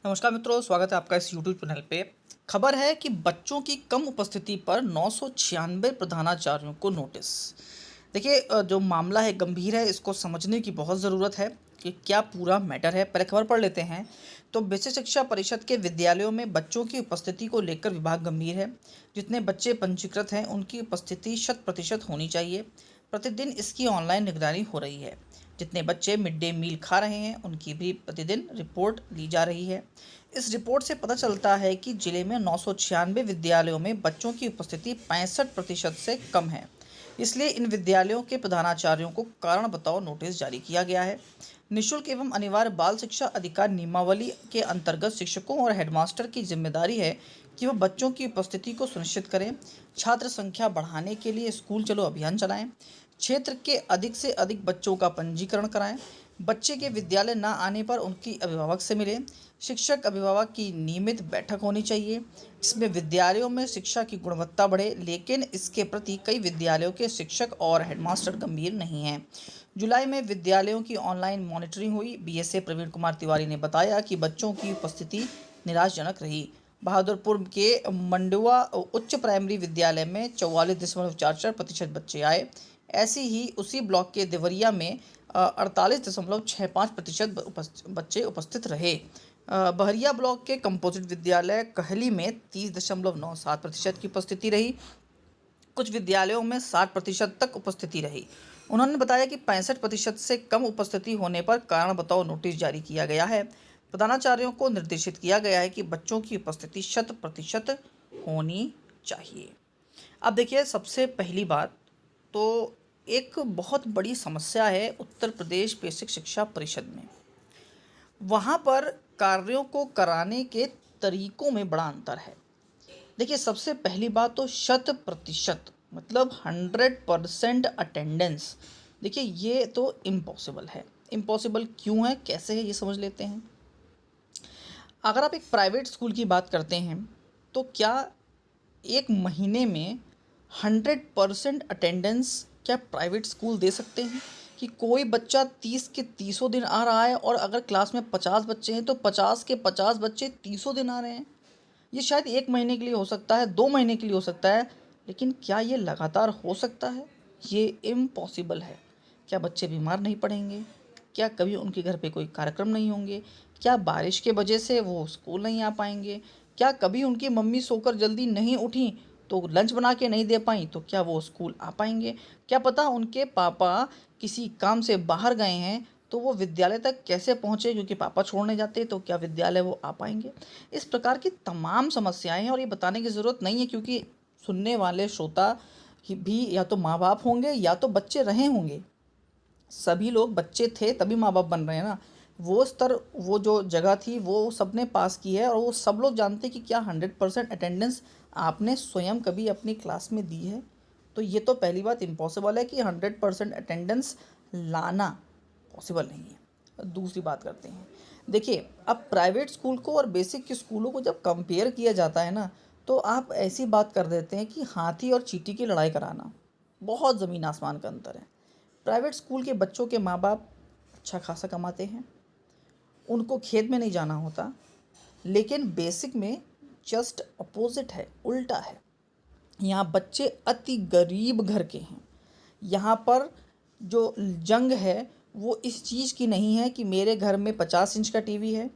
नमस्कार मित्रों, स्वागत है आपका इस यूट्यूब चैनल पे। खबर है कि बच्चों की कम उपस्थिति पर 996 प्रधानाचार्यों को नोटिस। देखिए, जो मामला है गंभीर है, इसको समझने की बहुत ज़रूरत है कि क्या पूरा मैटर है। पहले खबर पढ़ लेते हैं। तो बेसिक शिक्षा परिषद के विद्यालयों में बच्चों की उपस्थिति को लेकर विभाग गंभीर है। जितने बच्चे पंजीकृत हैं उनकी उपस्थिति 100% होनी चाहिए। प्रतिदिन इसकी ऑनलाइन निगरानी हो रही है। जितने बच्चे मिड डे मील खा रहे हैं उनकी भी प्रतिदिन रिपोर्ट ली जा रही है। इस रिपोर्ट से पता चलता है कि जिले में 996 विद्यालयों में बच्चों की उपस्थिति 65% से कम है। इसलिए इन विद्यालयों के प्रधानाचार्यों को कारण बताओ नोटिस जारी किया गया है। निःशुल्क एवं अनिवार्य बाल शिक्षा अधिकार नियमावली के अंतर्गत शिक्षकों और हेडमास्टर की जिम्मेदारी है कि वह बच्चों की उपस्थिति को सुनिश्चित करें। छात्र संख्या बढ़ाने के लिए स्कूल चलो अभियान चलाएं। क्षेत्र के अधिक से अधिक बच्चों का पंजीकरण कराएं। बच्चे के विद्यालय न आने पर उनकी अभिभावक से मिलें। शिक्षक अभिभावक की नियमित बैठक होनी चाहिए जिसमें विद्यालयों में शिक्षा की गुणवत्ता बढ़े, लेकिन इसके प्रति कई विद्यालयों के शिक्षक और हेडमास्टर गंभीर नहीं हैं। जुलाई में विद्यालयों की ऑनलाइन मॉनिटरिंग हुई। बीएसए प्रवीण कुमार तिवारी ने बताया कि बच्चों की उपस्थिति निराशाजनक रही। बहादुरपुर के मंडुआ उच्च प्राइमरी विद्यालय में 44.44% बच्चे आए। ऐसी ही उसी ब्लॉक के देवरिया में 48.65% बच्चे उपस्थित रहे। बहरिया ब्लॉक के कंपोजिट विद्यालय कहली में 30.97% की उपस्थिति रही। कुछ विद्यालयों में 60% तक उपस्थिति रही। उन्होंने बताया कि 65% से कम उपस्थिति होने पर कारण बताओ नोटिस जारी किया गया है। प्रधानाचार्यों को निर्देशित किया गया है कि बच्चों की उपस्थिति 100% होनी चाहिए। अब देखिए, सबसे पहली बात तो एक बहुत बड़ी समस्या है उत्तर प्रदेश बेसिक शिक्षा परिषद में। वहाँ पर कार्यों को कराने के तरीकों में बड़ा अंतर है। देखिए, सबसे पहली बात तो 100% मतलब 100% अटेंडेंस। देखिए, ये तो इम्पॉसिबल है। इम्पॉसिबल क्यों है, कैसे है, ये समझ लेते हैं। अगर आप एक प्राइवेट स्कूल की बात करते हैं तो क्या एक महीने में 100% अटेंडेंस क्या प्राइवेट स्कूल दे सकते हैं कि कोई बच्चा 30 के 30 दिन आ रहा है और अगर क्लास में 50 बच्चे हैं तो 50 के 50 बच्चे 30 दिन आ रहे हैं। ये शायद 1 महीने के लिए हो सकता है, 2 महीने के लिए हो सकता है, लेकिन क्या ये लगातार हो सकता है? ये इम्पॉसिबल है। क्या बच्चे बीमार नहीं पड़ेंगे? क्या कभी उनके घर पे कोई कार्यक्रम नहीं होंगे? क्या बारिश के वजह से वो स्कूल नहीं आ पाएंगे? क्या कभी उनकी मम्मी सोकर जल्दी नहीं उठी तो लंच बना के नहीं दे पाई तो क्या वो स्कूल आ पाएंगे? क्या पता उनके पापा किसी काम से बाहर गए हैं तो वो विद्यालय तक कैसे पहुँचे, क्योंकि पापा छोड़ने जाते तो क्या विद्यालय वो आ पाएंगे? इस प्रकार की तमाम समस्याएं हैं और ये बताने की ज़रूरत नहीं है, क्योंकि सुनने वाले श्रोता भी या तो माँ बाप होंगे या तो बच्चे रहे होंगे। सभी लोग बच्चे थे तभी माँ बाप बन रहे हैं ना। वो स्तर, वो जो जगह थी वो सबने पास की है और वो सब लोग जानते हैं कि क्या 100% अटेंडेंस आपने स्वयं कभी अपनी क्लास में दी है। तो ये तो पहली बात इम्पॉसिबल है कि 100% अटेंडेंस लाना पॉसिबल नहीं है। दूसरी बात करते हैं। देखिए, अब प्राइवेट स्कूल को और बेसिक के स्कूलों को जब कंपेयर किया जाता है ना, तो आप ऐसी बात कर देते हैं कि हाथी और चींटी की लड़ाई कराना। बहुत ज़मीन आसमान का अंतर है। प्राइवेट स्कूल के बच्चों के माँ बाप अच्छा खासा कमाते हैं, उनको खेत में नहीं जाना होता, लेकिन बेसिक में जस्ट अपोजिट है, उल्टा है। यहाँ बच्चे अति गरीब घर के हैं। यहाँ पर जो जंग है वो इस चीज़ की नहीं है कि मेरे घर में 50 इंच का टीवी है,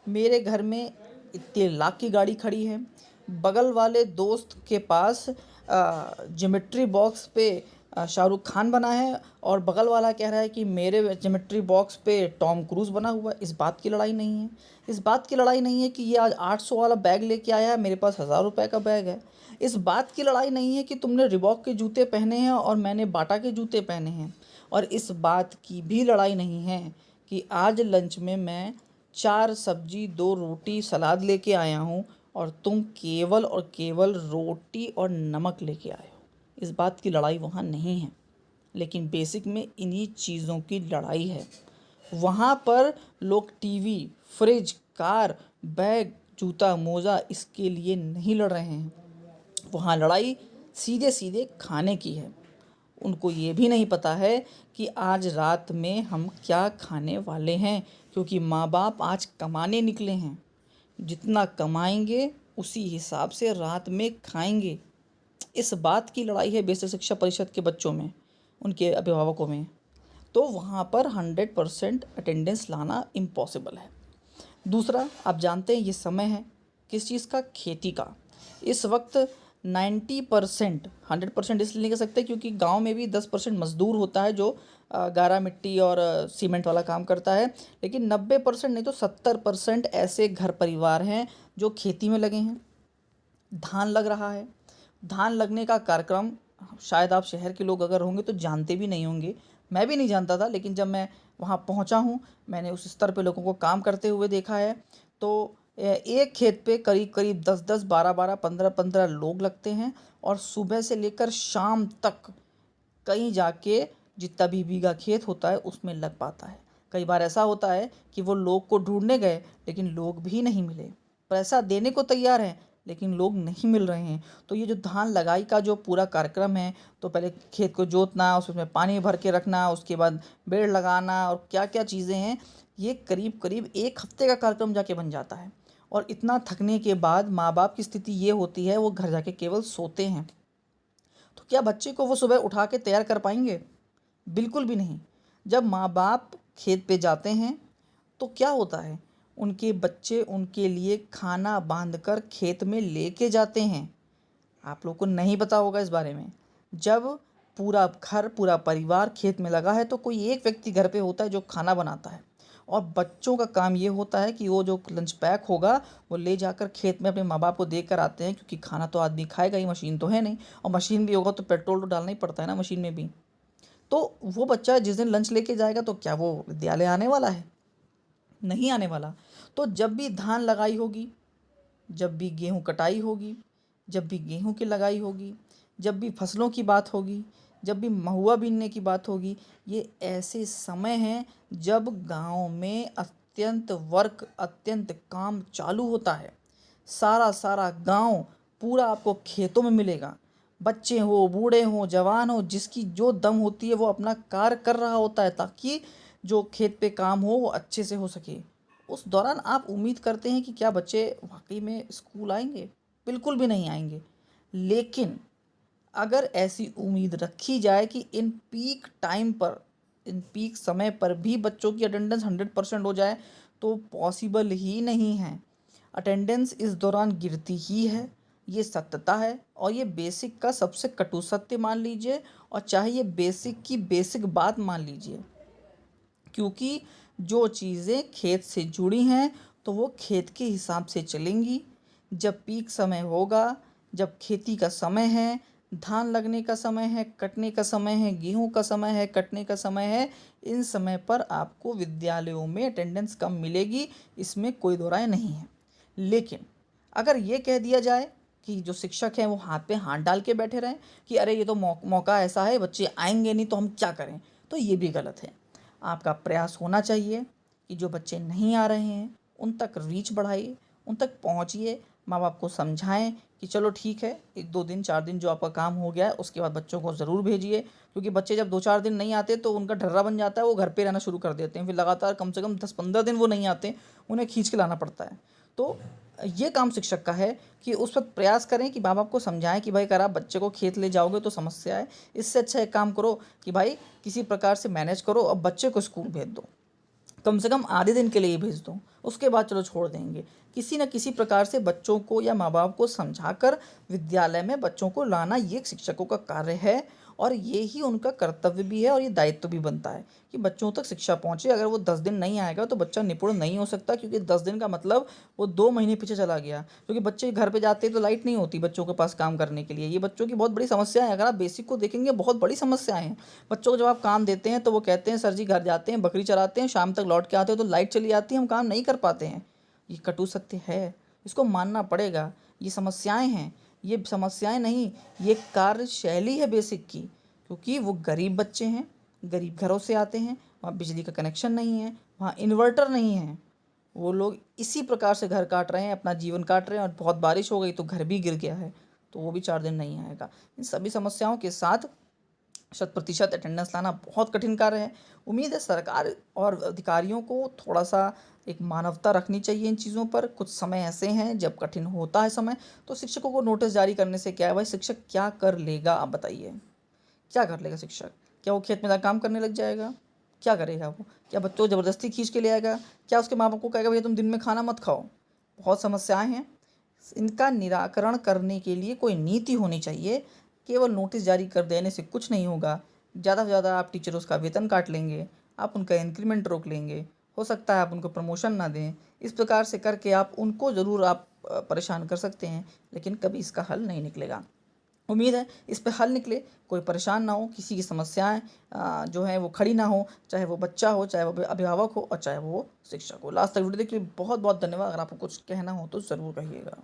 मेरे घर में इतने लाख की गाड़ी खड़ी है, बगल वाले दोस्त के पास ज्योमेट्री बॉक्स पे शाहरुख खान बना है और बगल वाला कह रहा है कि मेरे ज्योमेट्री बॉक्स पे टॉम क्रूज़ बना हुआ है। इस बात की लड़ाई नहीं है। इस बात की लड़ाई नहीं है कि ये आज 800 वाला बैग लेके आया है, मेरे पास 1000 रुपये का बैग है। इस बात की लड़ाई नहीं है कि तुमने रिबॉक के जूते पहने हैं और मैंने बाटा के जूते पहने हैं। और इस बात की भी लड़ाई नहीं है कि आज लंच में मैं 4 सब्जी 2 रोटी सलाद लेके आया हूँ और तुम केवल और केवल रोटी और नमक लेके आए हो। इस बात की लड़ाई वहाँ नहीं है, लेकिन बेसिक में इन्हीं चीज़ों की लड़ाई है। वहाँ पर लोग टीवी, फ्रिज, कार, बैग, जूता, मोज़ा इसके लिए नहीं लड़ रहे हैं। वहाँ लड़ाई सीधे सीधे खाने की है। उनको ये भी नहीं पता है कि आज रात में हम क्या खाने वाले हैं, क्योंकि माँ बाप आज कमाने निकले हैं। जितना कमाएंगे उसी हिसाब से रात में खाएंगे। इस बात की लड़ाई है बेसिक शिक्षा परिषद के बच्चों में, उनके अभिभावकों में। तो वहाँ पर 100% अटेंडेंस लाना इम्पॉसिबल है। दूसरा, आप जानते हैं ये समय है किस चीज़ का? खेती का। इस वक्त 90%, 100% इसलिए नहीं कह सकते क्योंकि गांव में भी 10% मजदूर होता है जो गारा मिट्टी और सीमेंट वाला काम करता है, लेकिन 90% नहीं तो 70% ऐसे घर परिवार हैं जो खेती में लगे हैं। धान लग रहा है। धान लगने का कार्यक्रम शायद आप शहर के लोग अगर होंगे तो जानते भी नहीं होंगे। मैं भी नहीं जानता था, लेकिन जब मैं वहाँ पहुँचा हूँ, मैंने उस स्तर पे लोगों को काम करते हुए देखा है। तो एक खेत पे करीब करीब 10-10, 12-12, 15-15 लोग लगते हैं और सुबह से लेकर शाम तक कहीं जाके जितना भी बीघा खेत होता है उसमें लग पाता है। कई बार ऐसा होता है कि वो लोग को ढूंढने गए लेकिन लोग भी नहीं मिले, पैसा देने को तैयार हैं लेकिन लोग नहीं मिल रहे हैं। तो ये जो धान लगाई का जो पूरा कार्यक्रम है, तो पहले खेत को जोतना, उसमें पानी भर के रखना, उसके बाद पेड़ लगाना और क्या क्या चीज़ें हैं, ये करीब करीब एक हफ्ते का कार्यक्रम जाके बन जाता है। और इतना थकने के बाद माँ बाप की स्थिति ये होती है वो घर जाके केवल सोते हैं। तो क्या बच्चे को वो सुबह उठा के तैयार कर पाएंगे? बिल्कुल भी नहीं। जब माँ बाप खेत पे जाते हैं तो क्या होता है, उनके बच्चे उनके लिए खाना बांध कर खेत में लेके जाते हैं। आप लोग को नहीं पता होगा इस बारे में। जब पूरा घर पूरा परिवार खेत में लगा है तो कोई एक व्यक्ति घर पे होता है जो खाना बनाता है, और बच्चों का काम ये होता है कि वो जो लंच पैक होगा वो ले जाकर खेत में अपने माँ बाप को देकर आते हैं, क्योंकि खाना तो आदमी खाएगा ही, मशीन तो है नहीं, और मशीन भी होगा तो पेट्रोल तो डालना ही पड़ता है ना मशीन में भी। तो वो बच्चा जिस दिन लंच लेके जाएगा तो क्या वो विद्यालय आने वाला है? नहीं आने वाला। तो जब भी धान लगाई होगी, जब भी गेहूँ कटाई होगी, जब भी गेहूँ की लगाई होगी, जब भी फसलों की बात होगी, जब भी महुआ बीनने की बात होगी, ये ऐसे समय हैं जब गांव में अत्यंत काम चालू होता है। सारा सारा गांव पूरा आपको खेतों में मिलेगा। बच्चे हो, बूढ़े हो, जवान हो, जिसकी जो दम होती है वो अपना कार्य कर रहा होता है ताकि जो खेत पे काम हो वो अच्छे से हो सके। उस दौरान आप उम्मीद करते हैं कि क्या बच्चे वाकई में स्कूल आएंगे? बिल्कुल भी नहीं आएंगे। लेकिन अगर ऐसी उम्मीद रखी जाए कि इन पीक टाइम पर, इन पीक समय पर भी बच्चों की अटेंडेंस 100% हो जाए, तो पॉसिबल ही नहीं है। अटेंडेंस इस दौरान गिरती ही है, ये सत्यता है, और ये बेसिक का सबसे कटु सत्य मान लीजिए, और चाहे ये बेसिक की बेसिक बात मान लीजिए। क्योंकि जो चीज़ें खेत से जुड़ी हैं तो वो खेत के हिसाब से चलेंगी। जब पीक समय होगा, जब खेती का समय है, धान लगने का समय है, कटने का समय है, गेहूं का समय है, कटने का समय है, इन समय पर आपको विद्यालयों में अटेंडेंस कम मिलेगी, इसमें कोई दो राय नहीं है। लेकिन अगर ये कह दिया जाए कि जो शिक्षक हैं वो हाथ पे हाथ डाल के बैठे रहें कि अरे ये तो मौका ऐसा है, बच्चे आएंगे नहीं तो हम क्या करें, तो ये भी गलत है। आपका प्रयास होना चाहिए कि जो बच्चे नहीं आ रहे हैं उन तक रीच बढ़ाइए, उन तक पहुंचिए, माँ बाप को समझाएं कि चलो ठीक है, 1-2 दिन 4 दिन जो आपका काम हो गया है उसके बाद बच्चों को ज़रूर भेजिए। क्योंकि बच्चे जब 2-4 दिन नहीं आते तो उनका ढर्रा बन जाता है, वो घर पे रहना शुरू कर देते हैं, फिर लगातार कम से कम 10-15 दिन वो नहीं आते, उन्हें खींच के लाना पड़ता है। तो ये काम शिक्षक का है कि उस वक्त प्रयास करें कि माँ बाप को समझाएं कि भाई अगर आप बच्चे को खेत ले जाओगे तो समस्या है, इससे अच्छा एक काम करो कि भाई किसी प्रकार से मैनेज करो और बच्चे को स्कूल भेज दो, कम से कम आधे दिन के लिए ही भेज दो, उसके बाद चलो छोड़ देंगे। किसी न किसी प्रकार से बच्चों को या माँ बाप को समझाकर विद्यालय में बच्चों को लाना ये शिक्षकों का कार्य है, और ये ही उनका कर्तव्य भी है, और ये दायित्व भी बनता है कि बच्चों तक शिक्षा पहुँचे। अगर वो 10 दिन नहीं आएगा तो बच्चा निपुण नहीं हो सकता, क्योंकि 10 दिन का मतलब वो 2 महीने पीछे चला गया। क्योंकि बच्चे घर पे जाते हैं तो लाइट नहीं होती बच्चों के पास काम करने के लिए, ये बच्चों की बहुत बड़ी समस्या है। अगर आप बेसिक को देखेंगे बहुत बड़ी समस्याएं हैं। बच्चों को जब आप काम देते हैं तो वो कहते हैं सर जी घर जाते हैं, बकरी चराते हैं, शाम तक लौट के आते हो तो लाइट चली जाती है, हम काम नहीं कर पाते हैं। ये कटु सत्य है, इसको मानना पड़ेगा। ये समस्याएं हैं, ये समस्याएं नहीं, ये कार्यशैली है बेसिक की। क्योंकि वो गरीब बच्चे हैं, गरीब घरों से आते हैं, वहाँ बिजली का कनेक्शन नहीं है, वहाँ इन्वर्टर नहीं है, वो लोग इसी प्रकार से घर काट रहे हैं, अपना जीवन काट रहे हैं, और बहुत बारिश हो गई तो घर भी गिर गया है तो वो भी 4 दिन नहीं आएगा। इन सभी समस्याओं के साथ 100% अटेंडेंस लाना बहुत कठिन कार्य है। उम्मीद है सरकार और अधिकारियों को थोड़ा-सा एक मानवता रखनी चाहिए इन चीज़ों पर। कुछ समय ऐसे हैं जब कठिन होता है समय, तो शिक्षकों को नोटिस जारी करने से क्या है भाई, शिक्षक क्या कर लेगा आप बताइए? क्या कर लेगा शिक्षक? क्या वो खेत में जाकर काम करने लग जाएगा? क्या करेगा वो? क्या बच्चों को ज़बरदस्ती खींच के ले आएगा? क्या उसके माँ-बाप को कहेगा भैया तुम दिन में खाना मत खाओ? बहुत समस्याएँ हैं। इनका निराकरण करने के लिए कोई नीति होनी चाहिए। केवल नोटिस जारी कर देने से कुछ नहीं होगा। ज़्यादा से ज़्यादा आप टीचरों का वेतन काट लेंगे, आप उनका इंक्रीमेंट रोक लेंगे, हो सकता है आप उनको प्रमोशन ना दें। इस प्रकार से करके आप उनको ज़रूर आप परेशान कर सकते हैं, लेकिन कभी इसका हल नहीं निकलेगा। उम्मीद है इस पे हल निकले, कोई परेशान ना हो, किसी की समस्याएँ जो हैं वो खड़ी ना हो, चाहे वो बच्चा हो, चाहे वो अभिभावक हो और चाहे वो शिक्षक हो। लास्ट तक वीडियो देखने के लिए बहुत-बहुत धन्यवाद। अगर आपको कुछ कहना हो तो ज़रूर कहिएगा।